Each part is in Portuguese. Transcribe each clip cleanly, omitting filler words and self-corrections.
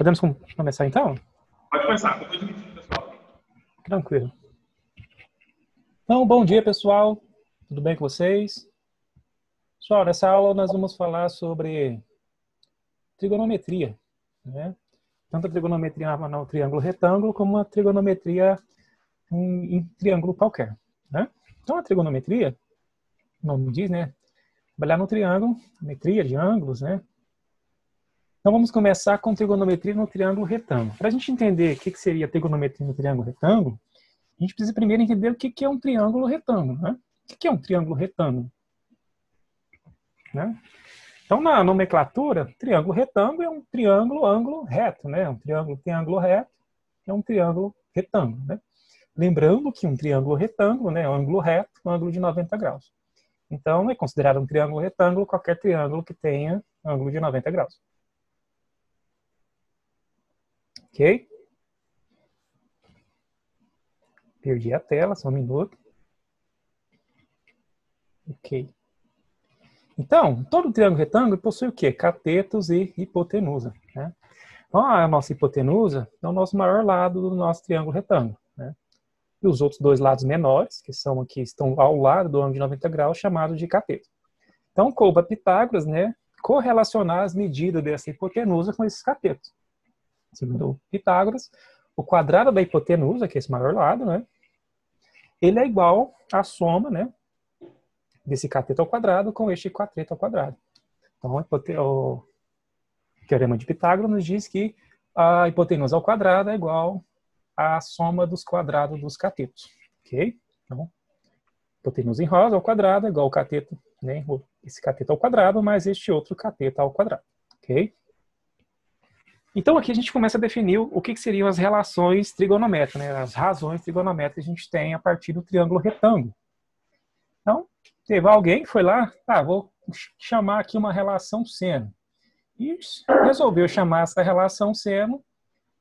Podemos começar então? Pode começar, estou transmitindo, pessoal. Tranquilo. Então, bom dia, pessoal. Tudo bem com vocês? Pessoal, nessa aula nós vamos falar sobre trigonometria, né? Tanto a trigonometria no triângulo retângulo, como a trigonometria em triângulo qualquer, né? Então, a trigonometria, o nome diz, né? Trabalhar no triângulo, metria de ângulos, né? Então, vamos começar com trigonometria no triângulo retângulo. Para a gente entender o que seria trigonometria no triângulo retângulo, a gente precisa primeiro entender o que é um triângulo retângulo, né? O que é um triângulo retângulo? Né? Então, na nomenclatura, triângulo retângulo é um triângulo ângulo reto, né? Um triângulo tem ângulo reto, é um triângulo retângulo, né? Lembrando que um triângulo retângulo, né, é um ângulo reto, um ângulo de 90 graus. Então, é considerado um triângulo retângulo qualquer triângulo que tenha ângulo de 90 graus. Ok? Perdi a tela, só um minuto. Ok. Então, todo triângulo retângulo possui o quê? Catetos e hipotenusa, né? Então, a nossa hipotenusa é o nosso maior lado do nosso triângulo retângulo, né? E os outros dois lados menores, que são aqui, estão ao lado do ângulo de 90 graus, chamados de cateto. Então, coube a Pitágoras, né, correlacionar as medidas dessa hipotenusa com esses catetos. Segundo Pitágoras, o quadrado da hipotenusa, que é esse maior lado, né, ele é igual à soma, né, desse cateto ao quadrado com este cateto ao quadrado. Então, o teorema de Pitágoras nos diz que a hipotenusa ao quadrado é igual à soma dos quadrados dos catetos. Ok? Então, hipotenusa em rosa ao quadrado é igual ao cateto, né, esse cateto ao quadrado mais este outro cateto ao quadrado. Ok? Então, aqui a gente começa a definir o que seriam as relações trigonométricas, né, as razões trigonométricas que a gente tem a partir do triângulo retângulo. Então, teve alguém que foi lá, vou chamar aqui uma relação seno. E resolveu chamar essa relação seno,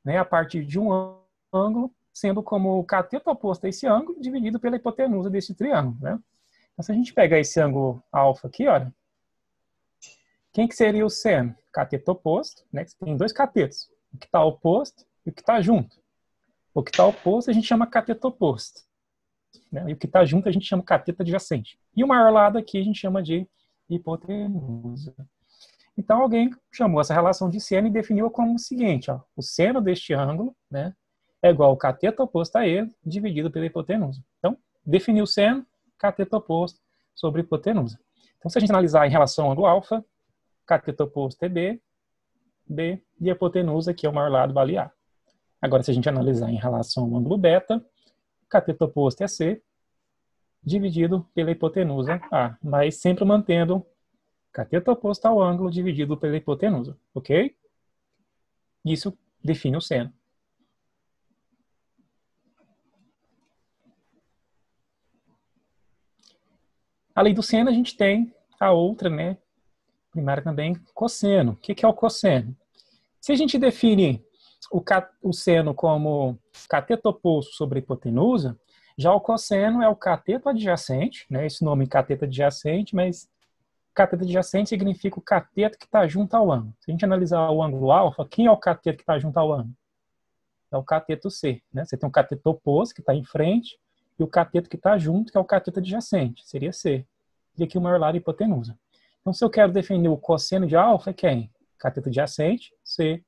né, a partir de um ângulo, sendo como o cateto oposto a esse ângulo, dividido pela hipotenusa desse triângulo, né? Então, se a gente pegar esse ângulo alfa aqui, olha, quem que seria o seno? Cateto oposto, né? Tem dois catetos, o que está oposto e o que está junto. O que está oposto a gente chama cateto oposto, né? E o que está junto a gente chama cateto adjacente. E o maior lado aqui a gente chama de hipotenusa. Então alguém chamou essa relação de seno e definiu como o seguinte, ó, o seno deste ângulo, né, é igual ao cateto oposto a ele, dividido pela hipotenusa. Então, definiu o seno, cateto oposto sobre hipotenusa. Então, se a gente analisar em relação ao ângulo alfa, cateto oposto é B, e a hipotenusa, que é o maior lado, vale A. Agora, se a gente analisar em relação ao ângulo beta, cateto oposto é C, dividido pela hipotenusa A, mas sempre mantendo cateto oposto ao ângulo dividido pela hipotenusa, ok? Isso define o seno. Além do seno, a gente tem a outra, né, primária também, cosseno. O que é o cosseno? Se a gente define o seno como cateto oposto sobre a hipotenusa, já o cosseno é o cateto adjacente, né, esse nome cateto adjacente, mas cateto adjacente significa o cateto que está junto ao ângulo. Se a gente analisar o ângulo alfa, quem é o cateto que está junto ao ângulo? É o cateto C, né? Você tem um cateto oposto, que está em frente, e o cateto que está junto, que é o cateto adjacente, seria C. E aqui o maior lado é a hipotenusa. Então, se eu quero definir o cosseno de alfa, é quem? Cateto adjacente, C,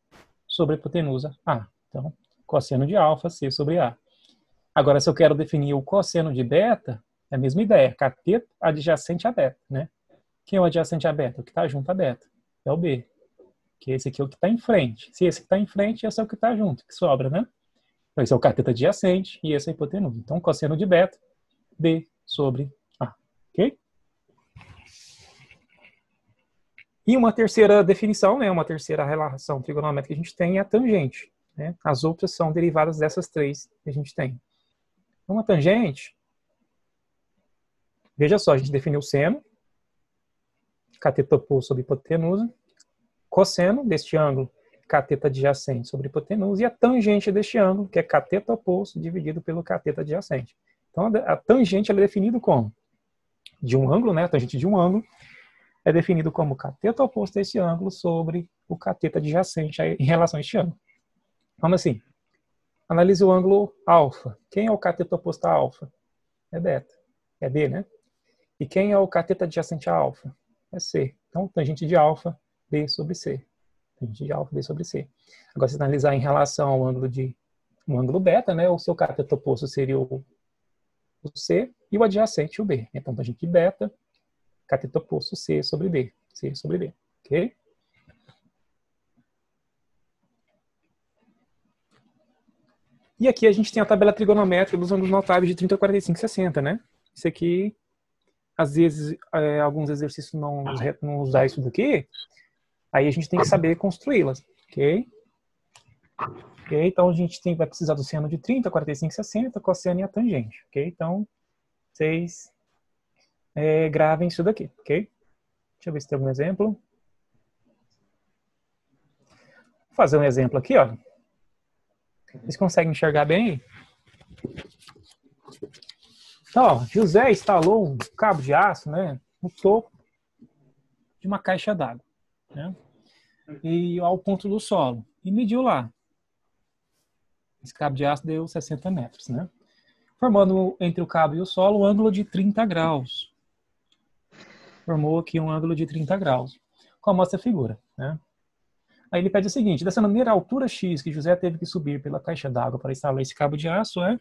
sobre a hipotenusa, A. Então, cosseno de alfa, C sobre A. Agora, se eu quero definir o cosseno de beta, é a mesma ideia, cateto adjacente a beta, né? Quem é o adjacente a beta? O que está junto a beta. É o B. Que esse aqui é o que está em frente. Se esse que está em frente, esse é o que está junto, que sobra, né? Então, esse é o cateto adjacente e esse é a hipotenusa. Então, cosseno de beta, B sobre A. Ok? E uma terceira definição, né, uma terceira relação trigonométrica que a gente tem é a tangente, né? As outras são derivadas dessas três que a gente tem. Uma tangente, veja só, a gente definiu o seno, cateto oposto sobre hipotenusa, cosseno deste ângulo, cateto adjacente sobre hipotenusa, e a tangente deste ângulo, que é cateto oposto dividido pelo cateto adjacente. Então, a tangente ela é definida como? De um ângulo, né, a tangente de um ângulo, é definido como cateto oposto a esse ângulo sobre o cateto adjacente em relação a este ângulo. Como assim? Analise o ângulo alfa. Quem é o cateto oposto a alfa? É beta. É B, né? E quem é o cateto adjacente a alfa? É C. Então, tangente de alfa, B sobre C. Tangente de alfa, B sobre C. Agora, se analisar em relação ao ângulo beta, né? O seu cateto oposto seria o C e o adjacente o B. Então, tangente de beta, cateto oposto C sobre B. C sobre B. Ok? E aqui a gente tem a tabela trigonométrica dos ângulos notáveis de 30, 45 e 60, né? Isso aqui, às vezes, alguns exercícios não nos dá isso daqui, aí a gente tem que saber construí-las, ok? Ok? Então a gente vai precisar do seno de 30, 45 e 60, cosseno e a tangente, ok? Então, vocês gravem isso daqui, ok? Deixa eu ver se tem algum exemplo. Vou fazer um exemplo aqui, ó. Vocês conseguem enxergar bem? Então, ó, José instalou um cabo de aço, né, no topo de uma caixa d'água, né, e ao ponto do solo, e mediu lá. Esse cabo de aço deu 60 metros, né, formando entre o cabo e o solo um ângulo de 30 graus. Formou aqui um ângulo de 30 graus, como mostra a figura, né. Aí ele pede o seguinte: dessa maneira, a altura X que José teve que subir pela caixa d'água para instalar esse cabo de aço é...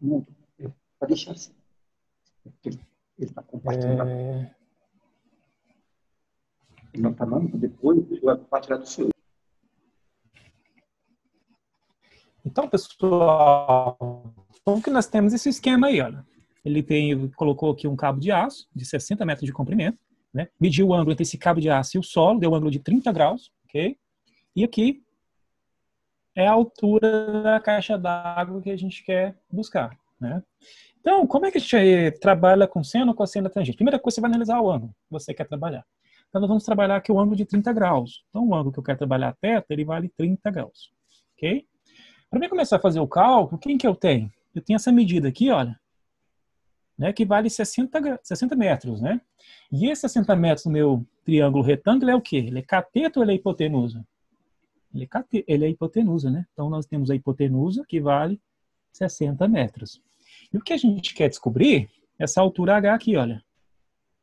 Não, pode deixar assim. Ele está compartilhando. Ele não está mandando depois, ele vai compartilhar do seu. Então, pessoal, como que nós temos esse esquema aí, olha. Ele colocou aqui um cabo de aço de 60 metros de comprimento, né? Mediu o ângulo entre esse cabo de aço e o solo, deu um ângulo de 30 graus, ok? E aqui é a altura da caixa d'água que a gente quer buscar, né? Então, como é que a gente trabalha com seno, cosseno e tangente? Primeira coisa, você vai analisar o ângulo que você quer trabalhar. Então, nós vamos trabalhar aqui o ângulo de 30 graus. Então, o ângulo que eu quero trabalhar a θ, ele vale 30 graus, ok? Para mim começar a fazer o cálculo, quem que eu tenho? Eu tenho essa medida aqui, olha, né, que vale 60 metros, né? E esses 60 metros no meu triângulo retângulo é o quê? Ele é cateto ou ele é hipotenusa? Ele é hipotenusa, né? Então, nós temos a hipotenusa, que vale 60 metros. E o que a gente quer descobrir é essa altura H aqui, olha.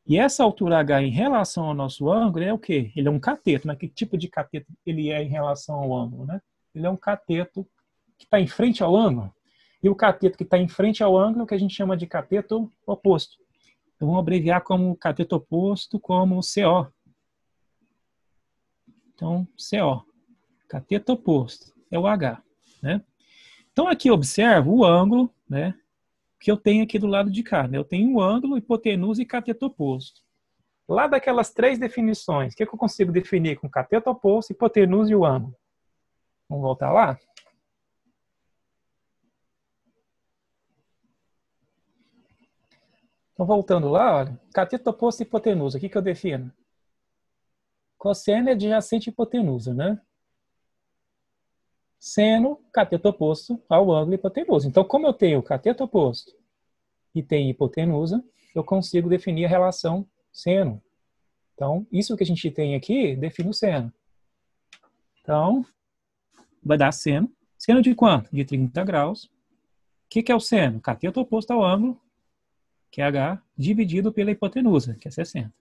E essa altura H em relação ao nosso ângulo é o quê? Ele é um cateto, mas que tipo de cateto ele é em relação ao ângulo, né? Ele é um cateto que está em frente ao ângulo. E o cateto que está em frente ao ângulo é o que a gente chama de cateto oposto. Então, vamos abreviar como cateto oposto como CO. Então, CO. Cateto oposto é o H, né? Então, aqui observo o ângulo, né, que eu tenho aqui do lado de cá, né? Eu tenho o ângulo, hipotenusa e cateto oposto. Lá daquelas três definições, o que eu consigo definir com cateto oposto, hipotenusa e o ângulo? Vamos voltar lá? Então, voltando lá, olha, cateto oposto e hipotenusa, o que eu defino? Cosseno é adjacente à hipotenusa, né? Seno, cateto oposto ao ângulo hipotenusa. Então, como eu tenho cateto oposto e tenho hipotenusa, eu consigo definir a relação seno. Então, isso que a gente tem aqui, define o seno. Então, vai dar seno. Seno de quanto? De 30 graus. O que é o seno? Cateto oposto ao ângulo, que é H, dividido pela hipotenusa, que é 60.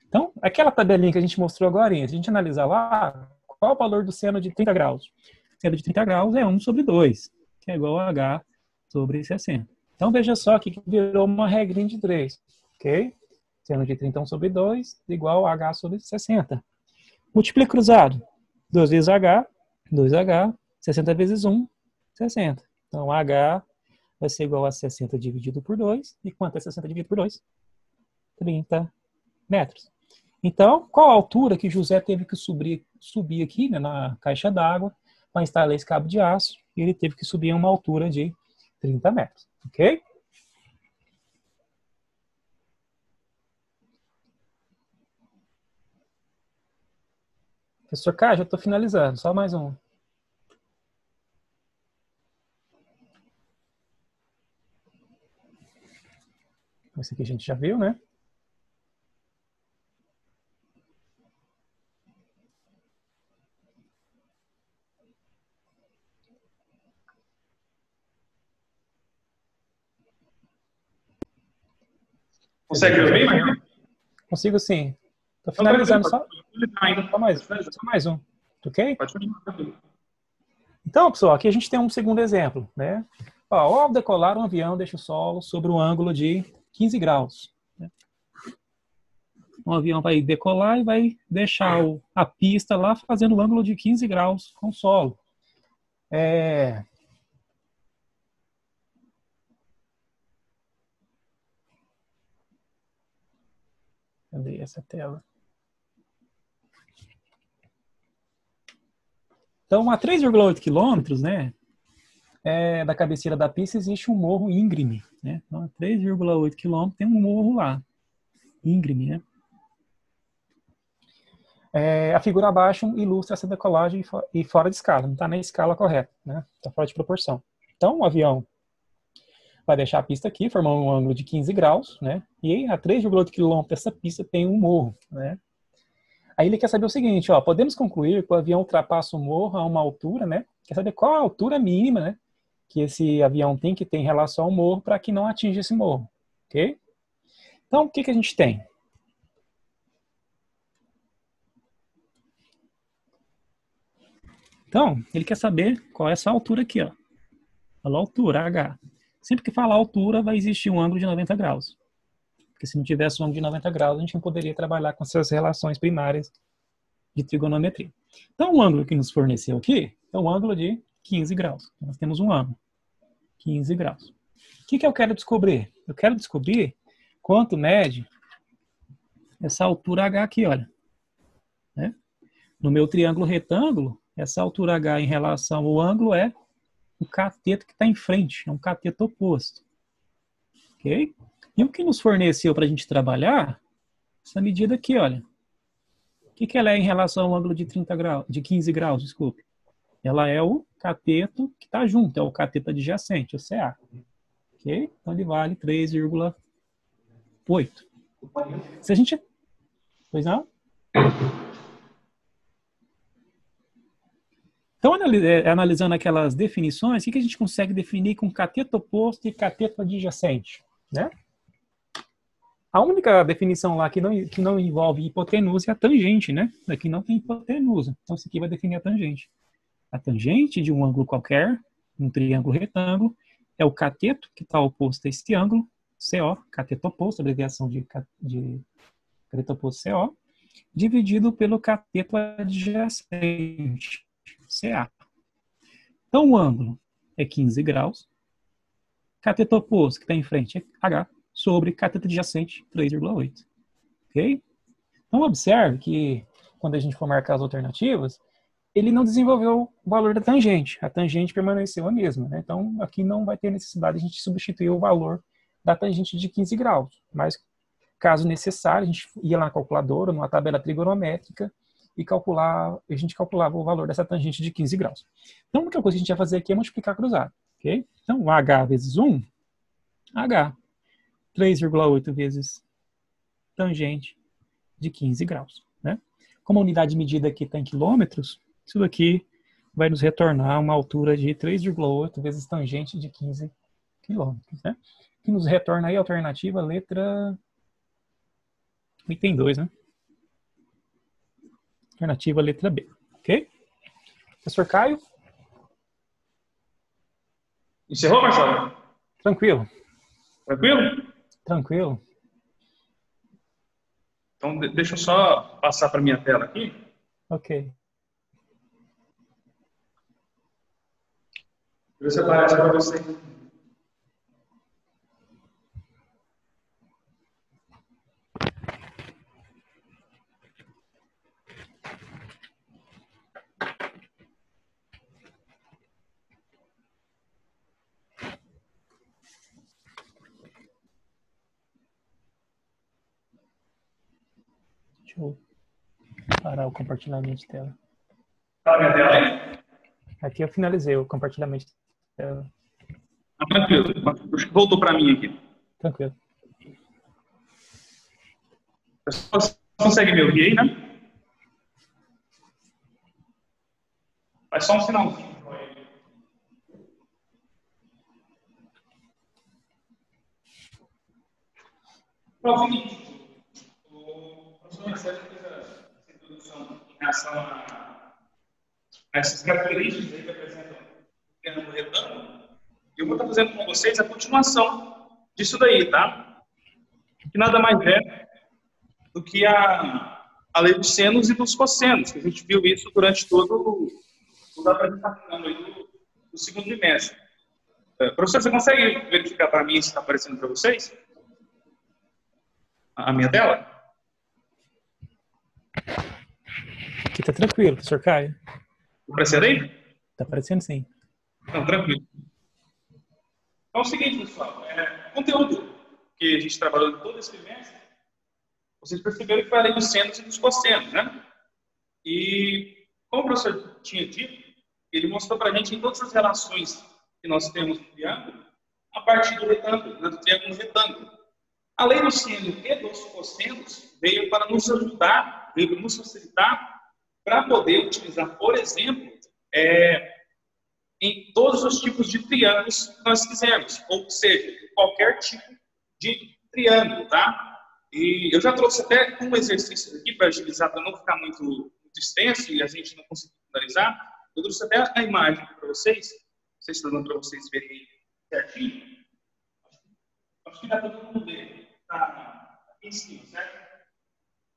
Então, aquela tabelinha que a gente mostrou agora, se a gente analisar lá, qual é o valor do seno de 30 graus? Seno de 30 graus é 1 sobre 2, que é igual a H sobre 60. Então, veja só aqui que virou uma regrinha de 3, ok? Seno de 30 1 sobre 2 igual a H sobre 60. Multiplica cruzado. 2 vezes H, 2H, 60 vezes 1, 60. Então, H vai ser igual a 60 dividido por 2. E quanto é 60 dividido por 2? 30 metros. Então, qual a altura que José teve que subir aqui, né, na caixa d'água para instalar esse cabo de aço? E ele teve que subir a uma altura de 30 metros. Ok? Professor K, já estou finalizando. Só mais um. Esse aqui a gente já viu, né? Consegue ver bem, Marcelo? Consigo sim. Estou Então, finalizando só só mais um. Ok? Pode continuar. Então, pessoal, aqui a gente tem um segundo exemplo, né? Ó, ao decolar, um avião deixa o solo sobre um ângulo de 15 graus. Né? Um avião vai decolar e vai deixar a pista lá fazendo um ângulo de 15 graus com o solo. Cadê essa tela? Então, a 3,8 quilômetros, né, da cabeceira da pista existe um morro íngreme, né? Então, a 3,8 quilômetros tem um morro lá, íngreme, né? A figura abaixo ilustra essa decolagem e fora de escala, não está na escala correta, né? Está fora de proporção. Então, o avião vai deixar a pista aqui, formando um ângulo de 15 graus, né? E a 3,8 km dessa pista tem um morro, né? Aí ele quer saber o seguinte, ó, podemos concluir que o avião ultrapassa o morro a uma altura, né? Quer saber qual a altura mínima, né? Que esse avião tem que ter em relação ao morro para que não atinja esse morro, ok? Então, o que a gente tem? Então, ele quer saber qual é essa altura aqui, ó. Fala altura, H. Sempre que falar altura, vai existir um ângulo de 90 graus. Porque se não tivesse um ângulo de 90 graus, a gente não poderia trabalhar com essas relações primárias de trigonometria. Então, o ângulo que nos forneceu aqui é um ângulo de 15 graus. Nós temos um ângulo, 15 graus. O que eu quero descobrir? Eu quero descobrir quanto mede essa altura H aqui, olha. Né? No meu triângulo retângulo, essa altura H em relação ao ângulo é o cateto que está em frente, é um cateto oposto. Ok? E o que nos forneceu para a gente trabalhar? Essa medida aqui, olha. O que ela é em relação ao ângulo de 30 graus, de 15 graus, desculpe? Ela é o cateto que está junto, é o cateto adjacente, o CA. Ok? Então ele vale 3,8. Se a gente... Pois não? Então, analisando aquelas definições, o que a gente consegue definir com cateto oposto e cateto adjacente? Né? A única definição lá que não envolve hipotenusa é a tangente, né? Aqui não tem hipotenusa. Então, isso aqui vai definir a tangente. A tangente de um ângulo qualquer, um triângulo retângulo, é o cateto que está oposto a esse ângulo, CO, cateto oposto, abreviação de cateto oposto CO, dividido pelo cateto adjacente, CA. Então, o ângulo é 15 graus. Cateto oposto, que está em frente, é H, sobre cateto adjacente, 3,8. Ok? Então, observe que, quando a gente for marcar as alternativas, ele não desenvolveu o valor da tangente. A tangente permaneceu a mesma. Né? Então, aqui não vai ter necessidade de a gente substituir o valor da tangente de 15 graus. Mas, caso necessário, a gente ia lá na calculadora, numa tabela trigonométrica, e a gente calculava o valor dessa tangente de 15 graus. Então, a única coisa que a gente vai fazer aqui é multiplicar cruzado. Okay? Então, H vezes 1, H, 3,8 vezes tangente de 15 graus. Né? Como a unidade de medida aqui está em quilômetros, isso daqui vai nos retornar uma altura de 3,8 vezes tangente de 15 quilômetros. Né? Que nos retorna aí a alternativa letra item 2, né? Alternativa letra B. Ok? Professor Caio? Encerrou, Marcelo? Tranquilo. Tranquilo? Tranquilo. Então, deixa eu só passar para a minha tela aqui. Ok. Ver se aparece para você. Deixa eu parar o compartilhamento de tela. Está na minha tela aí? Aqui eu finalizei o compartilhamento de tela. Tranquilo. Voltou para mim aqui. Tranquilo. Você consegue me ouvir aí, né? Faz só um sinalzinho. Então, é o seguinte, o professor Marcelo fez essa introdução em relação a essas características aí que apresentam o triângulo retângulo. Eu vou estar fazendo com vocês a continuação disso daí, tá? Que nada mais é do que a lei dos senos e dos cossenos, que a gente viu isso durante toda a apresentação aí do segundo trimestre. Professor, você consegue verificar para mim se está aparecendo para vocês a minha tela? Aqui tá tranquilo, professor Caio. Está aparecendo aí? Tá aparecendo sim. Não, tranquilo. Então é o seguinte, pessoal, conteúdo que a gente trabalhou todo esse trimestre, vocês perceberam que foi a lei dos senos e dos cossenos, né? E, como o professor tinha dito, ele mostrou para a gente em todas as relações que nós temos no triângulo, a partir do retângulo, do triângulo retângulo. A lei do seno e dos cossenos veio para nos ajudar, veio para nos facilitar, para poder utilizar, por exemplo, em todos os tipos de triângulos que nós quisermos, ou seja, qualquer tipo de triângulo, tá? E eu já trouxe até um exercício aqui para agilizar, para não ficar muito extenso e a gente não conseguir finalizar. Eu trouxe até a imagem para vocês, não sei se está dando para vocês verem certinho. Acho que dá para todo mundo ver, tá aqui em cima, certo?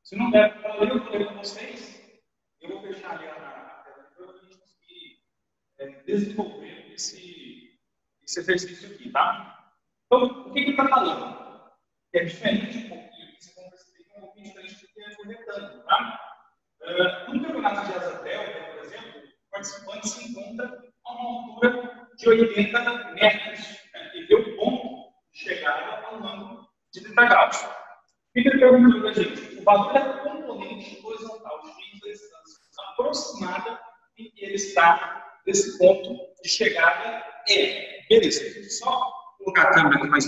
Se não der para ler, eu vou ler com vocês. Eu vou fechar ali a tela para a gente conseguir desenvolver esse exercício aqui, tá? Então, o que ele está falando? Que é diferente um pouquinho, vocês vão perceber que é um pouquinho diferente do que é o retângulo, tá? No campeonato de asa delta, por exemplo, o participante se encontra a uma altura de 80 metros, e vê o ponto de chegada ao ângulo de 30 graus. O que ele perguntou para a gente? O valor da componente horizontal x da distância aproximada em que ele está nesse ponto de chegada é. Beleza, só colocar a câmera aqui mais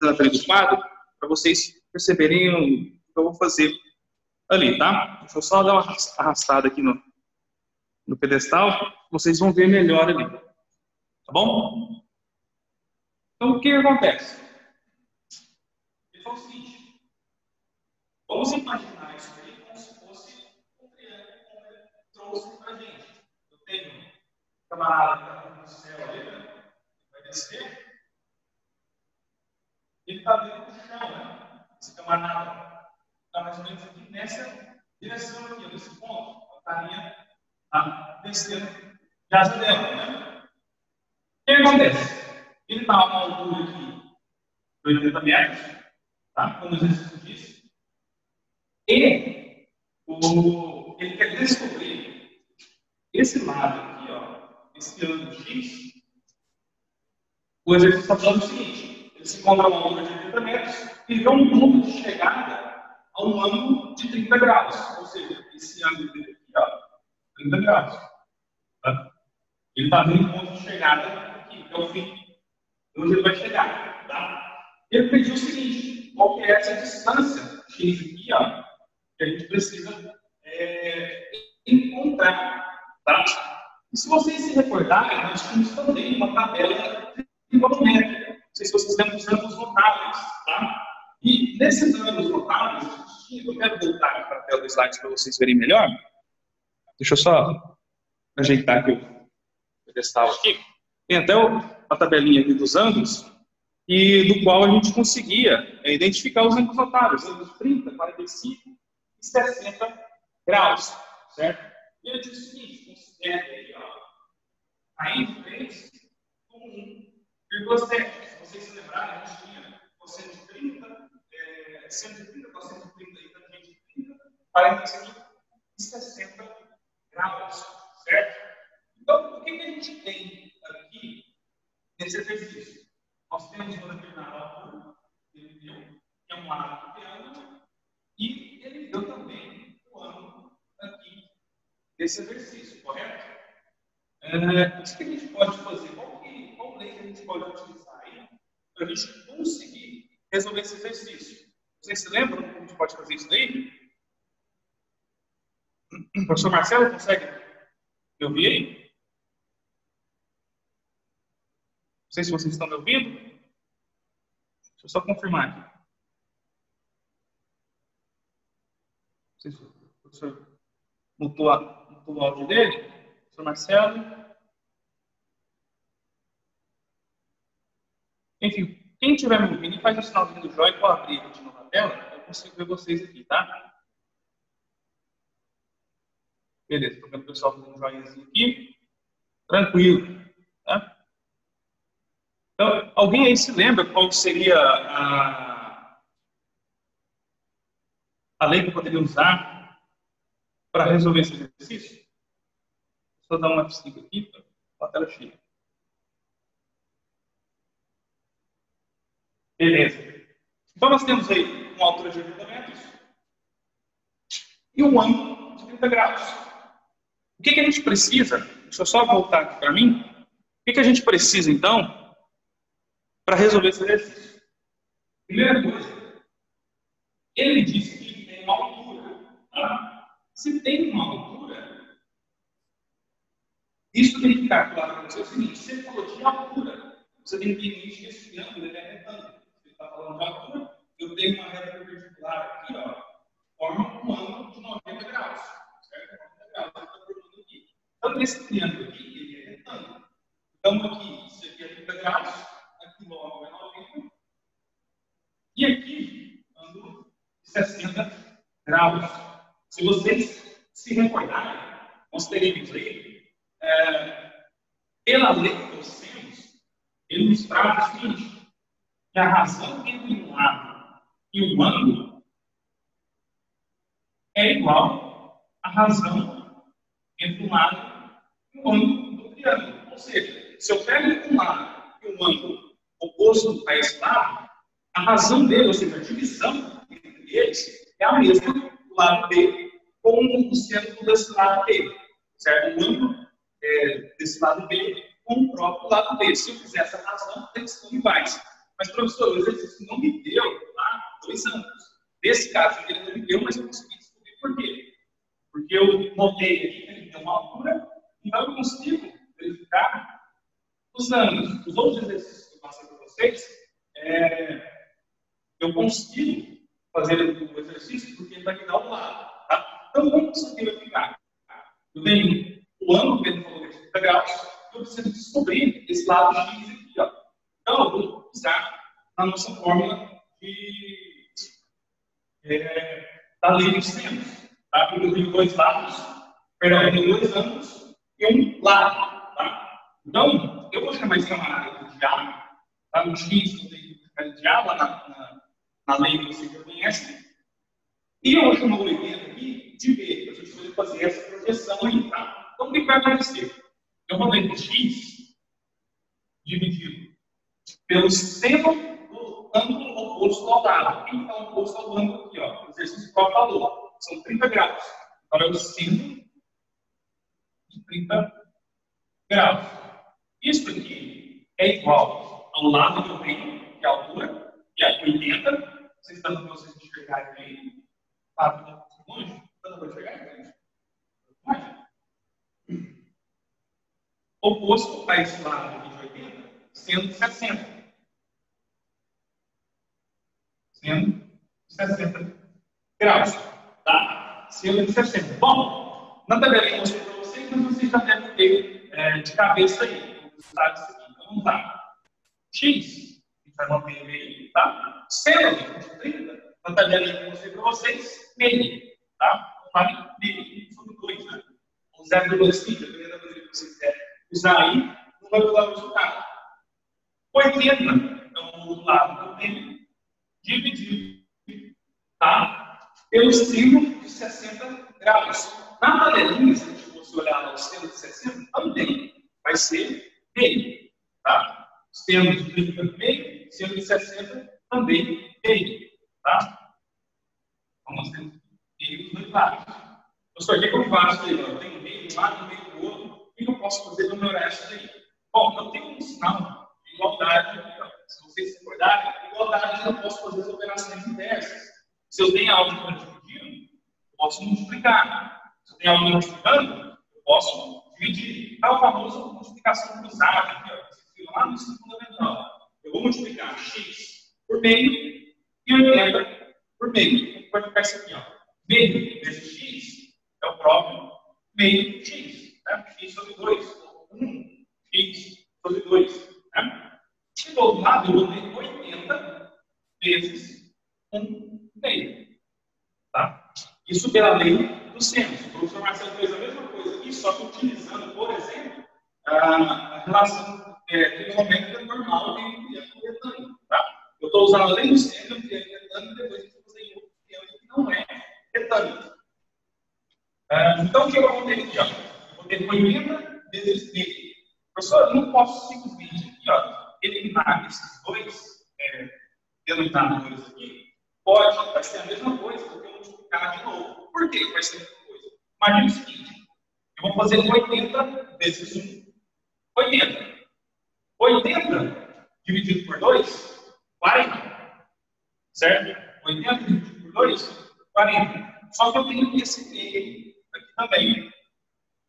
na frente do quadro para vocês perceberem o que eu vou fazer ali, tá? Deixa eu só dar uma arrastada aqui no pedestal, vocês vão ver melhor ali. Tá bom? Então, o que acontece? Ele falou o seguinte: vamos imaginar isso aí como se fosse um triângulo, como ele trouxe para a gente. Eu tenho um camarada que está no céu ali, né? Vai descer. Ele está dentro do chão, né? Esse camarada está mais ou menos aqui nessa direção aqui, nesse ponto. A linha está descendo de asa delta, né? O que acontece? Ele está a uma altura aqui de 80 metros, tá? Como o exercício diz. E ele quer descobrir esse lado aqui, ó, esse ângulo x. O exercício está falando o seguinte: ele se encontra a uma altura de 80 metros e vê um ponto de chegada a um ângulo de 30 graus. Ou seja, esse ângulo dele aqui, ó, 30 graus. Tá? Ele está vendo um ponto de chegada aqui, que é o fim, onde ele vai chegar. Tá? Ele pediu o seguinte: qual que é essa distância x aqui, ó, que a gente precisa encontrar. Tá? E se vocês se recordarem, nós tínhamos também uma tabela trigonométrica. Não sei se vocês lembram dos ângulos notáveis. Tá? E nesses ângulos notáveis, eu quero voltar para a tela do slide para vocês verem melhor. Deixa eu só ajeitar aqui o pedestal aqui. Tem até a tabelinha aqui dos ângulos, e do qual a gente conseguia identificar os ângulos notáveis, ângulos 30, 45 e 60 graus, certo? E eu disse o seguinte: considere aí, ó, a M3 como 1,7. Se vocês se lembrarem, a gente tinha cosseno de 30, 130, cosseno de 30 e tangente de 30, 45 e 60 graus, certo? Então, o que a gente tem aqui nesse exercício? Nós temos uma determinada altura, ele deu, que é um lado do triângulo, e ele deu também o ângulo aqui desse exercício, correto? O que a gente pode fazer? Qual lei que a gente pode utilizar aí para a gente conseguir resolver esse exercício? Vocês se lembram como a gente pode fazer isso daí? O professor Marcelo consegue me ouvir aí? Não sei se vocês estão me ouvindo. Deixa eu só confirmar aqui. Não sei se o professor mutou o áudio dele. Professor Marcelo. Enfim, quem estiver me ouvindo, faz o sinalzinho do joia para eu abrir de novo a tela. Eu consigo ver vocês aqui, tá? Beleza, estou vendo o pessoal fazendo um joinhazinho aqui. Tranquilo, tá? Então, alguém aí se lembra qual seria a lei que eu poderia usar para resolver esse exercício? Só dar um F5 aqui, com a tela cheia. Beleza. Então, nós temos aí uma altura de 80 metros e um ângulo de 30 graus. O que a gente precisa? Deixa eu só voltar aqui para mim. O que a gente precisa, então, para resolver esse exercício? Primeira coisa, ele disse que tem uma altura. Tá? Se tem uma altura, isso tem que calcular para você o seguinte: você falou de altura, você tem que entender que esse triângulo é retângulo. Você está falando de altura, eu tenho uma reta perpendicular aqui, ó, forma um ângulo de 90 graus. Certo? 90 graus, você está formando aqui. Então, esse triângulo aqui, ele é retângulo. Então, aqui, isso aqui é 30 graus, aqui no ângulo é 90, e aqui, ângulo de 60 graus. Se vocês se recordarem, nós teremos aí, pela lei que nós temos, ele nos traz o seguinte: que a razão entre um lado e o ângulo é igual à razão entre um lado e o ângulo do triângulo. Ou seja, se eu pego um lado e um ângulo oposto a esse lado, a razão dele, ou seja, a divisão entre eles, é a mesma do lado B com o centro desse lado B. Certo? O ângulo desse lado B com o próprio lado B. Se eu fizer essa razão, eles são iguais. Mas, professor, o exercício não me deu dois ângulos. Nesse caso, ele não me deu, mas eu consegui descobrir por quê. Porque eu notei aqui que ele tem uma altura, então eu consigo verificar os ângulos. Os outros exercícios que eu passei para vocês, eu consigo fazer o exercício porque ele vai me dar um lado. Tá? Então, como isso aqui vai ficar? Eu tenho o ângulo que ele falou que é 30 graus, eu preciso descobrir esse lado X aqui. Ó. Então, eu vou usar a nossa fórmula da lei dos semos. Tá? Porque eu tenho dois lados, perdão, eu tenho dois ângulos e um lado. Tá? Então, eu vou chamar esse camarada de A, tá? No X eu tenho que ficar de A lá na lei que você já conhece. E eu vou chamar o 80 aqui de B, para a gente poder fazer essa projeção aí. Tá? Então, o que vai acontecer? Eu vou ter X dividido pelo seno do ângulo oposto ao lado. Quem está oposto ao ângulo aqui? Ó? O exercício próprio falou. São 30 graus. Então, é o seno de 30 graus. Isso aqui é igual ao lado que eu tenho, que é a altura, que é 80. Vocês estão para vocês enxergarem aí. Claro que está longe. Não vai enxergar, oposto a esse lado aqui de 80, sendo 60. Sendo 60 graus. Tá? Sendo 60. Bom, na tabelinha eu mostrei para vocês, mas vocês já devem ter de cabeça aí. Então vamos lá. X, a gente vai manter aí, tá? Seno de 30, na tabelinha que eu mostrei para vocês, meio. Tá? Vale meio sobre 2, né? 0,5, dependendo da maneira que você quiser usar aí, não vai mudar o resultado. 80 é o lado que eu tenho dividido, tá? Pelo seno de 60 graus. Na tabelinha, se a gente fosse olhar lá o seno de 60, também vai ser meio, tá? Seno de 30 meio, seno de 60 também meio, tá? Então nós temos meio dos dois lados. Professor, o que eu faço aí? Eu tenho meio de um lado, meio do outro. O que eu posso fazer para melhorar isso daí? Bom, eu tenho um sinal de igualdade aqui. Ó. Se vocês se recordarem, igualdade eu posso fazer as operações inversas. Se eu tenho algo dividindo, eu posso multiplicar. Se eu tenho algo multiplicando, eu posso dividir. Tá o famoso multiplicação cruzada, aqui, ó, que lá no ensino fundamental. Eu vou multiplicar x por meio e 80 por meio. Pode ficar isso aqui, ó. Meio vezes x é o próprio meio x. Né? X sobre 2. 1 x sobre 2. Né? E do outro lado, eu vou ter 80 vezes 1 meio. Tá? Isso pela lei do seno. O professor Marcelo fez a mesma coisa aqui, só que utilizando, por exemplo, a relação trigonométrica normal entre triângulo e retângulo. Tá? Eu estou usando a lei do seno, triângulo e retângulo, e depois eu usei outro triângulo que não é retângulo. Então, o que eu vou ter aqui? Ó? Eu vou ter 80 vezes meio. Professor, eu não posso simplesmente aqui, ó, eliminar esses dois denominadores aqui. Pode, vai ser a mesma coisa, porque eu vou multiplicar de novo. Por que vai ser a mesma coisa? Imagina o seguinte, eu vou fazer 80 vezes 1. 80. 80 dividido por 2, 40. Certo? 80 dividido por 2, 40. Só que eu tenho esse meio aqui também.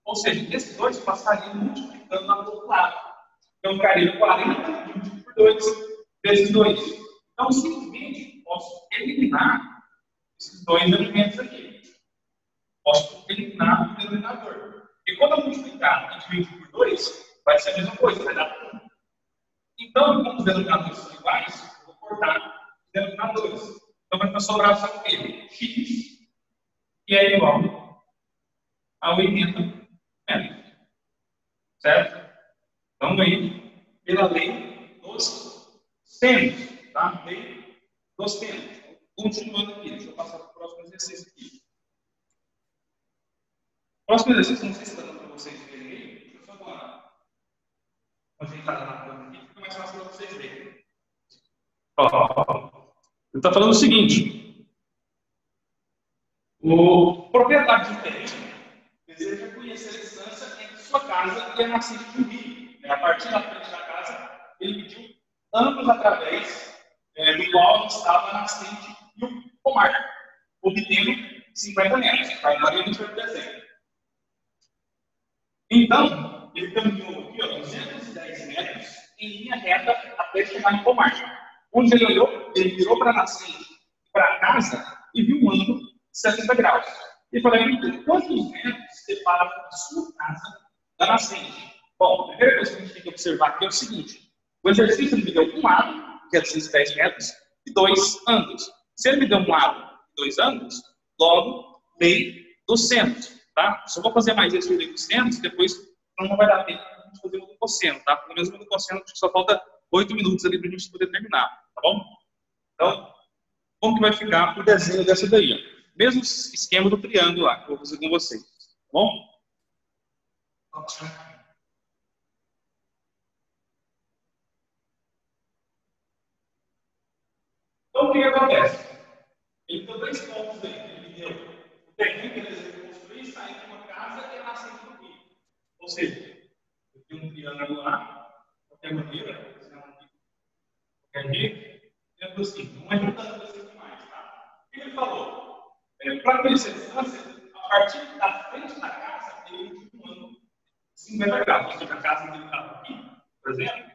Ou seja, esses dois passariam multiplicando lá do outro lado. Então, ficaria 40 dividido por 2 vezes 2. Então, simplesmente, posso eliminar esses dois elementos aqui. Posso eliminar o denominador. E quando eu multiplicar e dividir por 2, vai ser a mesma coisa, vai dar 1. Então, como os denominadores são iguais, eu vou cortar os denominadores. Então, vai sobrar só o quê? X, que é igual a 80 metros. Certo? Então, aí, pela lei dos senos. Tá? Lei dos senos. Continuando aqui, deixa eu passar para o próximo exercício aqui. O próximo exercício, não sei se está dando para vocês verem aí. Deixa eu só dar uma ajeitada na câmera aqui, fica mais fácil para vocês verem. Ó, ele está falando o seguinte: o proprietário de terreno deseja conhecer a distância entre sua casa e a nascente de um rio. A partir da frente da casa, ele mediu ambos através do qual estava a nascente e o pomar, obtendo 50 metros. Vai dar ali no desenho. Então, ele caminhou aqui, ó, 210 metros em linha reta até chegar no pomar. Onde ele olhou, ele virou para a nascente, para a casa, e viu um ângulo de 60 graus. Ele falou: quantos metros separa a sua casa da nascente? Bom, a primeira coisa que a gente tem que observar aqui é o seguinte: o exercício me deu um lado, que é 210 metros, e 2 ângulos. Se ele me deu um lado e 2 ângulos, logo, lei dos senos. Tá? Só vou fazer mais esse lei dos senos, depois não vai dar tempo para a gente fazer o do cosseno. Tá? Pelo menos o do cosseno, acho que só falta 8 minutos ali para a gente poder terminar. Tá bom? Então, como que vai ficar o desenho dessa daí? Ó? Mesmo esquema do triângulo lá, que eu vou fazer com vocês. Tá bom? Então, o que acontece? Ele deu 3 pontos aí. Ele deu o terreno que ele deseja construir, sair de uma casa e a nascente do rio. Ou seja, eu tenho um triângulo lá, de qualquer maneira, qualquer jeito, eu assim, não é tanto assim demais, tá? O que ele falou? Para conhecer a distância, a partir da frente da casa, ele mediu um ângulo de 50 graus. Ou seja, a casa dele estava aqui, por exemplo,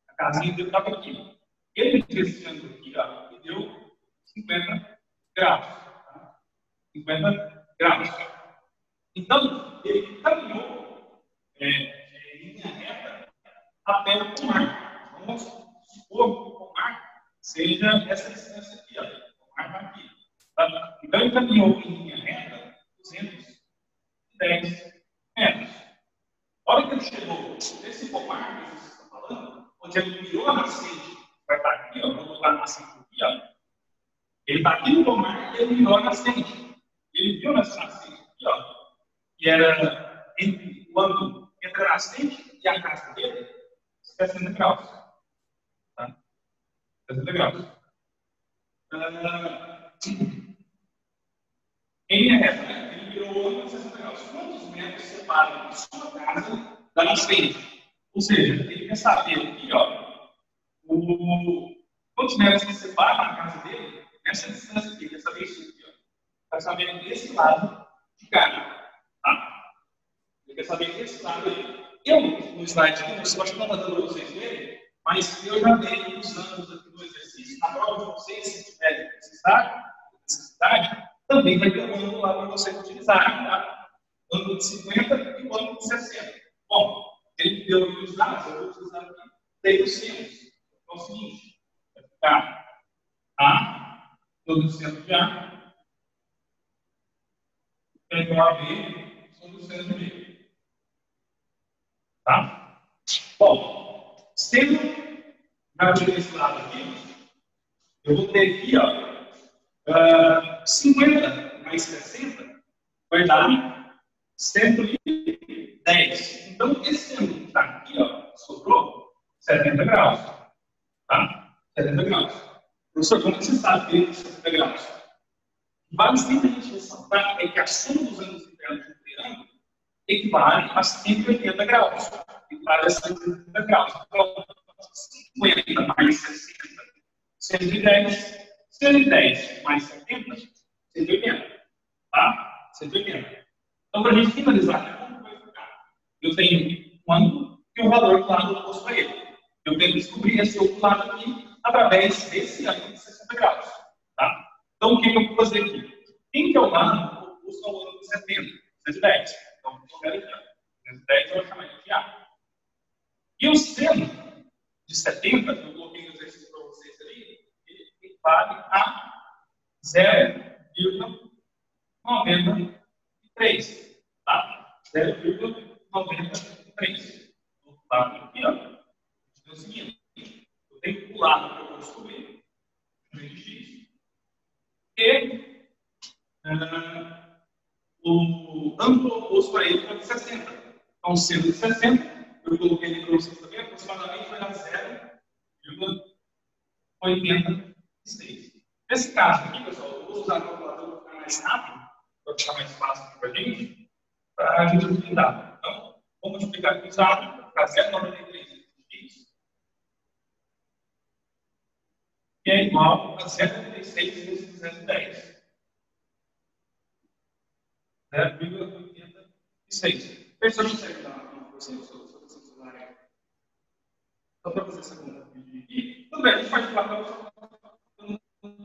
a casinha dele estava aqui. Ele mediu esse ângulo aqui, ó, e deu 50 graus. Tá? 50 graus. Então, ele caminhou em linha reta até o pomar. Vamos supor que o pomar seja essa distância aqui, ó. O pomar está aqui. Tá? Então, ele caminhou em linha reta 210 metros. A hora que ele chegou nesse pomar que vocês estão falando, onde ele virou a nascente, vai estar aqui, ó, vou botar a nascente aqui, ó. Ele está aqui no pomar e ele virou a nascente. Ele viu nessa nascente aqui, ó, que era entre o ângulo entre a nascente e a casa dele, 60 graus. Tá? 60 graus. Em linha reta, né? Ele virou o ângulo de 60 graus. Quantos metros separam a sua casa da nascente? Ou seja, ele quer saber aqui, ó, quantos metros que separam a casa dele Essa distância aqui, quer saber isso aqui, ó. Quer saber desse lado de cá, tá? Ele quer saber desse lado aí. Eu, no slide aqui, eu acho que não mandando para vocês verem, mas eu já dei os anos aqui no exercício. Na prova de vocês, se tiverem necessidade, também vai ter um ângulo lá para vocês utilizarem, tá? O ângulo de 50 e o ângulo de 60. Bom, ele me deu os dados, eu vou utilizar aqui. Daí os sinus. Então é o seguinte, vai ficar A, todo o centro de A, é igual a B, todo o centro de B. Tá? Bom, sendo já tirei esse lado aqui, eu vou ter aqui, ó, 50 mais 60 vai dar 110. Então, esse ângulo que está aqui, ó, sobrou 70 graus. Tá? 70 graus. Professor, como você sabe que é 70 graus? Vale sempre a gente ressaltar é que a soma dos ângulos internos de um triângulo equivale a 180 graus. Equivale a 180 graus. Então, 50 mais 60, 110. 110 mais 70, 180. Tá? 180. Então, para a gente finalizar, como vai ficar? Eu tenho um ângulo e um valor do lado oposto a ele. Eu tenho que descobrir esse outro lado aqui através desse ângulo de 60 graus. Tá? Então, o que eu vou fazer aqui? Quem que é o lado oposto ao ângulo de 70? 110. Então, eu quero aqui. 110 eu vou chamar de A. E o seno de 70, que eu coloquei no exercício para vocês ali, ele equivale a 0,93. Tá? 0,93. Do outro lado aqui, ó. É o seguinte. Eu tenho que pular para eu descobrir. X. E o ângulo oposto a ele foi de 60. Então, sendo de 60, eu coloquei ele para vocês também, aproximadamente vai dar 0,86. Nesse caso aqui, pessoal, eu vou usar a calculadora para ficar mais rápido, para ficar mais fácil para a gente utilizar. Então, vamos multiplicar aqui usado para ficar 0,93x, que é igual a 0,86 vezes 210. 0,86. Pessoal, não serve para vocês, só para fazer essa conta aqui. Tudo bem, a gente pode falar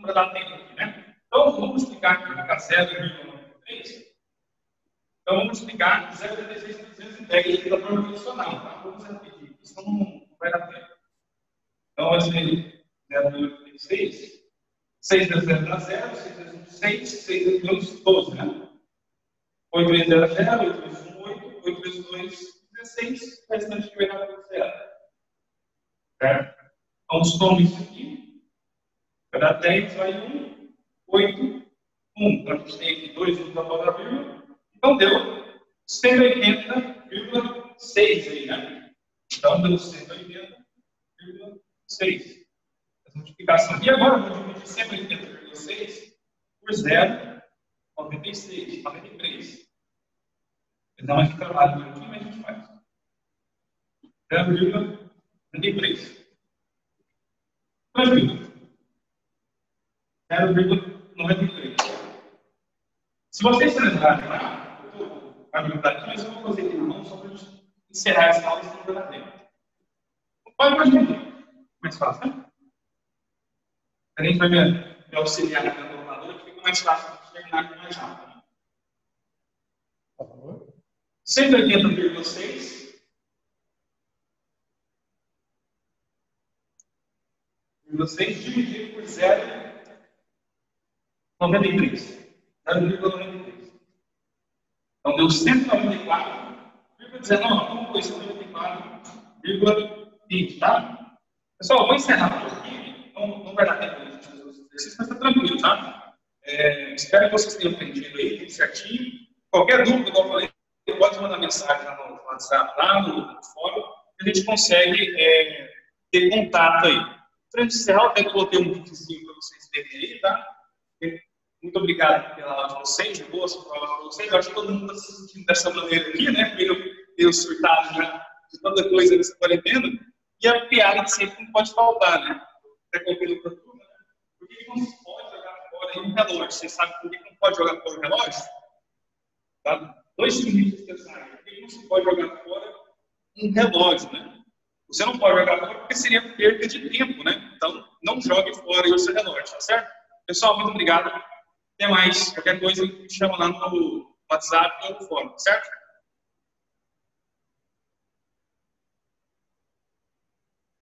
para dar tempo aqui, né? Então, vamos multiplicar aqui para 0,93. Então, vamos multiplicar 0,86 por 210 da forma tradicional, tá? Vamos repetir, isso não vai dar tempo. Então, vai ser 0,86. 6 vezes 0 dá 0, 6 vezes 1, 6, 6 vezes 2, 12, né? 8 vezes 0 é 0, 8 vezes 1, 8, 8 vezes 2, 16, o restante que vai dar para 0. Certo? Então, soma isso aqui. Vai dar 10, vai 1, 8, 1. Então, a gente tem aqui 2 juntos da palavra vírgula. Então, deu 180,6 aí, né? Então, deu 180,6. Essa multiplicação. E agora, eu vou dividir 180,6 por 0,96, 93. Então, a gente trabalha um pouquinho, mas a gente faz. 0,93. Tranquilo. 0,93. Se vocês se lembrarem lá, eu vou argumentar aqui, mas eu vou fazer aqui na mão só para a gente encerrar essa aula e não vai dar tempo. Pode imaginar. Mais fácil, né? A gente vai me auxiliar na calculadora que fica mais fácil de terminar com mais rápido. Por favor. 180,6. 6 dividido por 0,93. 0,93. Então, deu 194,19. Como foi 194,20, tá? Pessoal, eu vou encerrar por aqui. Não vai dar tempo de a gente fazer os exercícios, mas está tranquilo, tá? Espero que vocês tenham aprendido aí, tudo certinho. Qualquer dúvida, como eu falei, pode mandar mensagem lá no WhatsApp, lá no fórum, que a gente consegue ter contato aí. Para encerrar, eu até coloquei um linkzinho para vocês verem aí, tá? Muito obrigado pela aula de vocês, de boas palavras para vocês. Eu acho que todo mundo está se sentindo dessa maneira aqui, né? Meio surtado já de tanta coisa nessa quarentena. E a piada que sempre não pode faltar, né? Até coloquei no turma, né? Porque não se pode jogar fora e um relógio. Você sabe por que não pode jogar fora o relógio? Tá? 2 minutos necessários. Por que não se pode jogar fora um relógio, né? Você não pode jogar fora porque seria perda de tempo, né? Então, não jogue fora o seu relógio, tá certo? Pessoal, muito obrigado. Até mais. Qualquer coisa, me chama lá no WhatsApp ou no fórum, certo?